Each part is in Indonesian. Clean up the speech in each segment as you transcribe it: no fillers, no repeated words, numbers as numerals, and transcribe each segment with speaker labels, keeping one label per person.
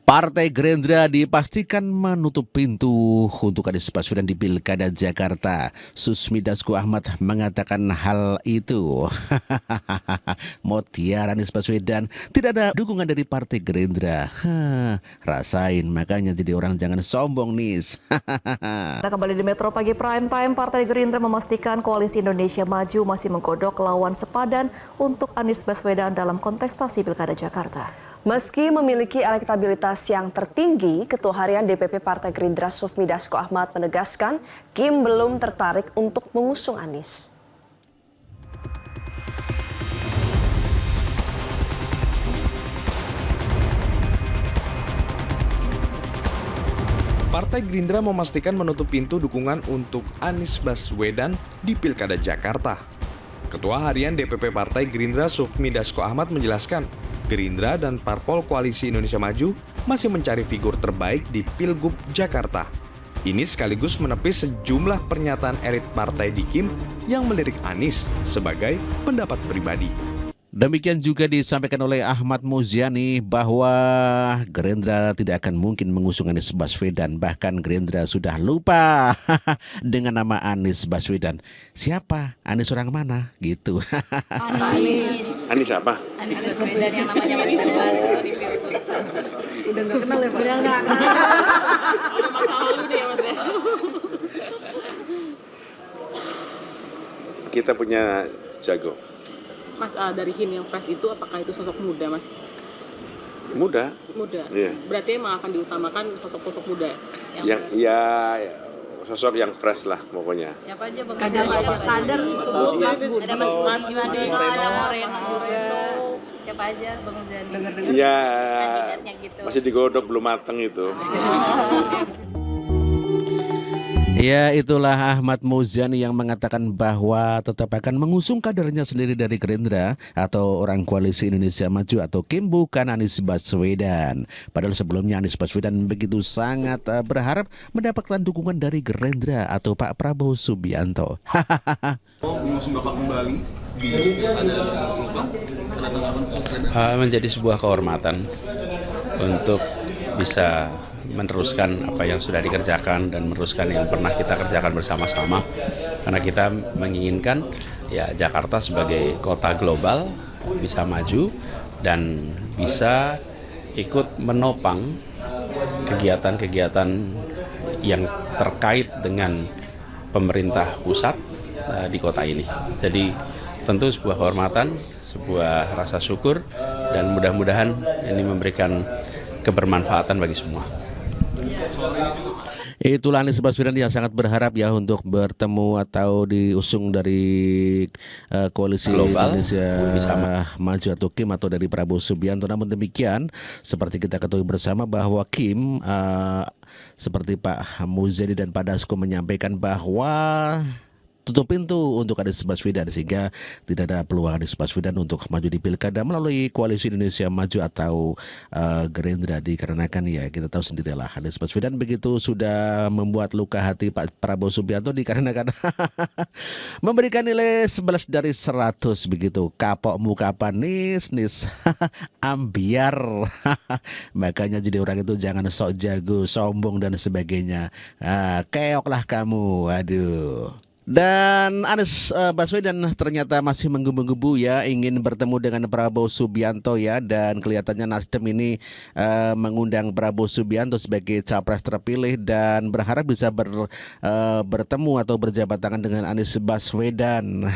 Speaker 1: Partai Gerindra dipastikan menutup pintu untuk Anies Baswedan di Pilkada Jakarta. Susmi Dasko Ahmad mengatakan hal itu. Motiar Anies Baswedan tidak ada dukungan dari Partai Gerindra. Rasain, makanya jadi orang jangan sombong, Nis.
Speaker 2: Kita kembali di Metro Pagi Prime Time. Partai Gerindra memastikan Koalisi Indonesia Maju masih menggodok lawan sepadan untuk Anies Baswedan dalam kontestasi Pilkada Jakarta.
Speaker 3: Meski memiliki elektabilitas yang tertinggi, Ketua Harian DPP Partai Gerindra Susmi Dasko Ahmad menegaskan Kim belum tertarik untuk mengusung Anies.
Speaker 4: Partai Gerindra memastikan menutup pintu dukungan untuk Anies Baswedan di Pilkada Jakarta. Ketua Harian DPP Partai Gerindra Susmi Dasko Ahmad menjelaskan, Gerindra dan Parpol Koalisi Indonesia Maju masih mencari figur terbaik di Pilgub Jakarta. Ini sekaligus menepis sejumlah pernyataan elit partai di Kim yang melirik Anies sebagai pendapat pribadi.
Speaker 1: Demikian juga disampaikan oleh Ahmad Muzani bahwa Gerindra tidak akan mungkin mengusung Anies Baswedan. Bahkan Gerindra sudah lupa dengan nama Anies Baswedan. Siapa? Anies orang mana? Gitu.
Speaker 5: Anies apa?
Speaker 6: Anies Baswedan yang namanya Mas di Pilgub.
Speaker 2: Udah nggak kenal ya Pak? Udah nggak.
Speaker 6: Udah masa lalu deh ya Mas ya.
Speaker 5: Kita punya jago.
Speaker 6: Mas dari HIM yang fresh itu apakah itu sosok muda Mas?
Speaker 5: Muda.
Speaker 6: Muda?
Speaker 5: Iya.
Speaker 6: Berarti emang akan diutamakan sosok-sosok muda?
Speaker 5: Ya, ya, sosok yang fresh lah pokoknya.
Speaker 6: Siapa aja Bang?
Speaker 2: Kader
Speaker 6: Ada Mas Gimandino, ada Morens juga. Siapa aja Bang Muzani?
Speaker 5: Ya,
Speaker 6: Kandidatnya gitu.
Speaker 5: masih digodok belum mateng itu.
Speaker 1: Ya, itulah Ahmad Muzani yang mengatakan bahwa tetap akan mengusung kadernya sendiri dari Gerindra atau orang Koalisi Indonesia Maju atau Kim, bukan Anies Baswedan. Padahal sebelumnya Anies Baswedan begitu sangat berharap mendapatkan dukungan dari Gerindra atau Pak Prabowo Subianto.
Speaker 7: Mengusung Bapak kembali di Pilkada 2024
Speaker 8: menjadi sebuah kehormatan untuk bisa meneruskan apa yang sudah dikerjakan dan meneruskan yang pernah kita kerjakan bersama-sama, karena kita menginginkan ya Jakarta sebagai kota global bisa maju dan bisa ikut menopang kegiatan-kegiatan yang terkait dengan pemerintah pusat di kota ini. Jadi tentu sebuah kehormatan, sebuah rasa syukur, dan mudah-mudahan ini memberikan kebermanfaatan bagi semua.
Speaker 1: Itulah Anies Baswedan yang sangat berharap ya untuk bertemu atau diusung dari Koalisi
Speaker 8: Global,
Speaker 1: Indonesia
Speaker 8: bisa
Speaker 1: Maju atau Kim atau dari Prabowo Subianto. Namun demikian, seperti kita ketahui bersama bahwa Kim seperti Pak Muzani dan Pak Dasko menyampaikan bahwa tutup pintu untuk Anies Baswedan, sehingga tidak ada peluang Anies Baswedan untuk maju di Pilkada melalui Koalisi Indonesia Maju atau Gerindra, dikarenakan ya kita tahu sendirilah Anies Baswedan begitu sudah membuat luka hati Pak Prabowo Subianto dikarenakan memberikan nilai 11 dari 100 begitu. Kapok muka apa Nis ambiar. Makanya jadi orang itu jangan sok jago, sombong dan sebagainya. Keoklah kamu. Aduh. Dan Anies Baswedan ternyata masih menggebu-gebu ya ingin bertemu dengan Prabowo Subianto ya, dan kelihatannya Nasdem ini mengundang Prabowo Subianto sebagai capres terpilih dan berharap bisa bertemu atau berjabat tangan dengan Anies Baswedan.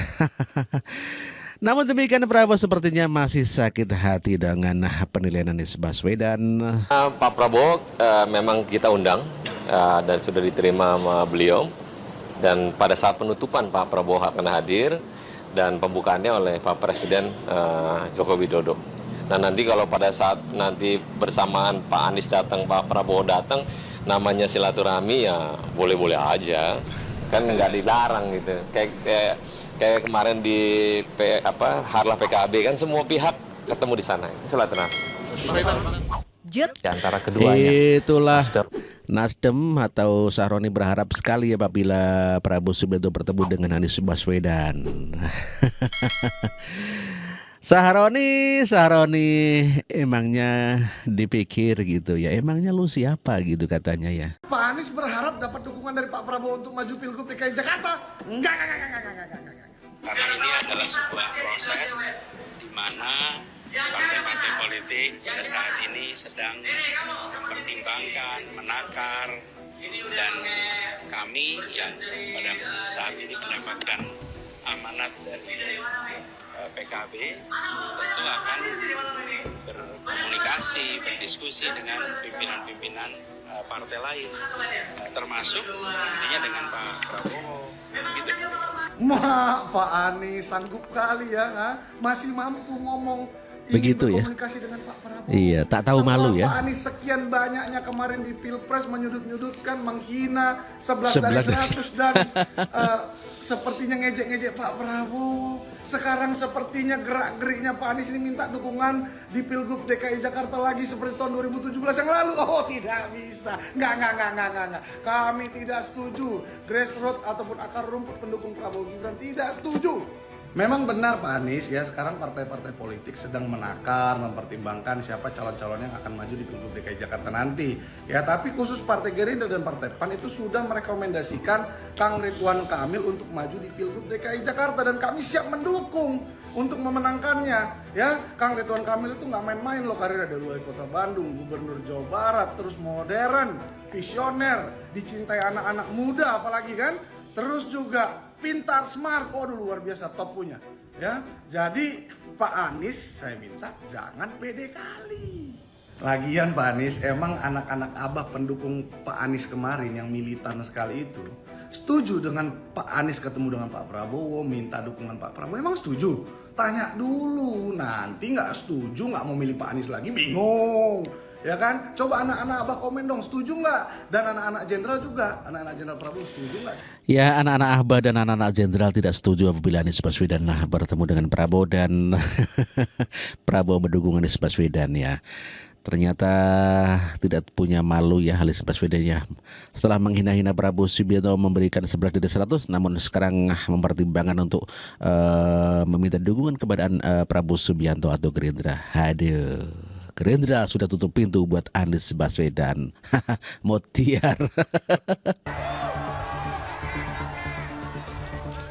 Speaker 1: Namun demikian, Prabowo sepertinya masih sakit hati dengan penilaian Anies Baswedan.
Speaker 9: Pak Prabowo memang kita undang dan sudah diterima sama beliau. Dan pada saat penutupan Pak Prabowo akan hadir dan pembukaannya oleh Pak Presiden Joko Widodo. Nah nanti kalau pada saat nanti bersamaan Pak Anies datang, Pak Prabowo datang, namanya silaturahmi ya boleh-boleh aja, kan nggak dilarang gitu. Kayak kemarin di Harlah PKB kan semua pihak ketemu di sana, itu silaturahmi. Di antara keduanya.
Speaker 1: Itulah Nasdem atau Sahroni berharap sekali apabila Prabowo Subianto bertemu dengan Anies Baswedan. Saharoni, emangnya dipikir gitu ya, emangnya lu siapa gitu katanya ya.
Speaker 10: Pak Anies berharap dapat dukungan dari Pak Prabowo untuk maju Pilgub DKI Jakarta? Enggak.
Speaker 8: Karena ini adalah sebuah proses di mana partai-partai politik pada saat ini sedang mempertimbangkan, menakar, dan kami yang pada saat ini mendapatkan amanat dari PKB tentu akan berkomunikasi, berdiskusi dengan pimpinan-pimpinan partai lain, termasuk nantinya dengan Pak Prabowo. Gitu.
Speaker 10: Pak Anies sanggup kali ya, masih mampu ngomong.
Speaker 1: Begitu ya.
Speaker 10: Komunikasi dengan Pak Prabowo.
Speaker 1: Iya, tak tahu malu ya.
Speaker 10: Pak Anies sekian banyaknya kemarin di Pilpres menyudut-nyudutkan, menghina 11 dari 100 dan sepertinya ngejek-ngejek Pak Prabowo. Sekarang sepertinya gerak-geriknya Pak Anies ini minta dukungan di Pilgub DKI Jakarta lagi seperti tahun 2017 yang lalu. Oh, tidak bisa. Enggak. Kami tidak setuju. Grassroots ataupun akar rumput pendukung Prabowo Gibran tidak setuju. Memang benar Pak Anies ya, sekarang partai-partai politik sedang menakar, mempertimbangkan siapa calon-calon yang akan maju di Pilgub DKI Jakarta nanti. Ya, tapi khusus Partai Gerindra dan Partai PAN itu sudah merekomendasikan Kang Ridwan Kamil untuk maju di Pilgub DKI Jakarta dan kami siap mendukung untuk memenangkannya. Ya, Kang Ridwan Kamil itu nggak main-main loh, karir ada wali kota Bandung, gubernur Jawa Barat, terus modern, visioner, dicintai anak-anak muda apalagi kan. Terus juga pintar, smart, luar biasa, top punya. Ya, jadi Pak Anies saya minta jangan pede kali. Lagian Pak Anies, emang anak-anak abah pendukung Pak Anies kemarin yang militan sekali itu setuju dengan Pak Anies ketemu dengan Pak Prabowo, minta dukungan Pak Prabowo, emang setuju? Tanya dulu, nanti nggak setuju, nggak mau milih Pak Anies lagi, bingung. Ya kan? Coba anak-anak abah komen dong, setuju nggak? Dan anak-anak jenderal juga, anak-anak jenderal Prabowo setuju nggak?
Speaker 1: Ya, anak-anak abah dan anak-anak jenderal tidak setuju apabila Anies Baswedan bertemu dengan Prabowo dan Prabowo mendukung Anies Baswedan ya. Ternyata tidak punya malu ya Anies Baswedan ya. Setelah menghina-hina Prabowo Subianto memberikan 11 dari 100, namun sekarang mempertimbangkan untuk meminta dukungan kepada Prabowo Subianto atau Gerindra. Aduh. Gerindra sudah tutup pintu buat Anies Baswedan. Motiar.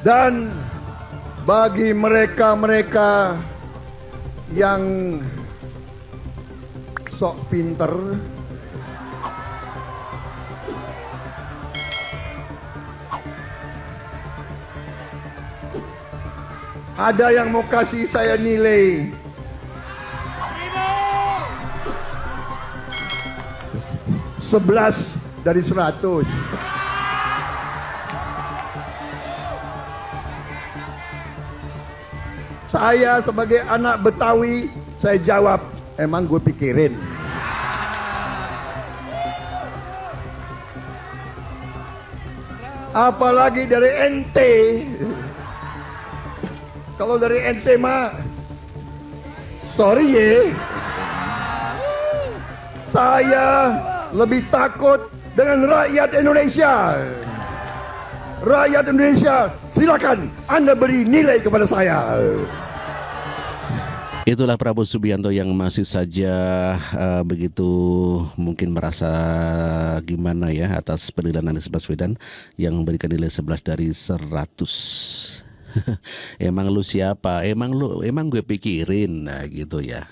Speaker 11: Dan bagi mereka-mereka yang sok pinter, ada yang mau kasih saya nilai 11 dari 100. Saya sebagai anak Betawi, saya jawab, emang gue pikirin. Apalagi dari ente. Kalau dari ente mah, sorry ya. Saya lebih takut dengan rakyat Indonesia. Rakyat Indonesia, silakan Anda beri nilai kepada saya.
Speaker 1: Itulah Prabowo Subianto yang masih saja begitu mungkin merasa gimana ya atas penilaian Anies Baswedan yang memberikan nilai 11 dari 100. Emang lu siapa? Emang gue pikirin, nah gitu ya.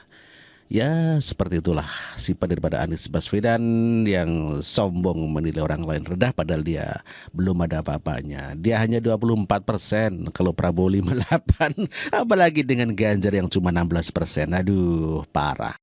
Speaker 1: Ya seperti itulah sifat daripada Anies Baswedan yang sombong menilai orang lain rendah padahal dia belum ada apa-apanya. Dia hanya 24%, kalau Prabowo 58%, apalagi dengan Ganjar yang cuma 16%. Aduh, parah.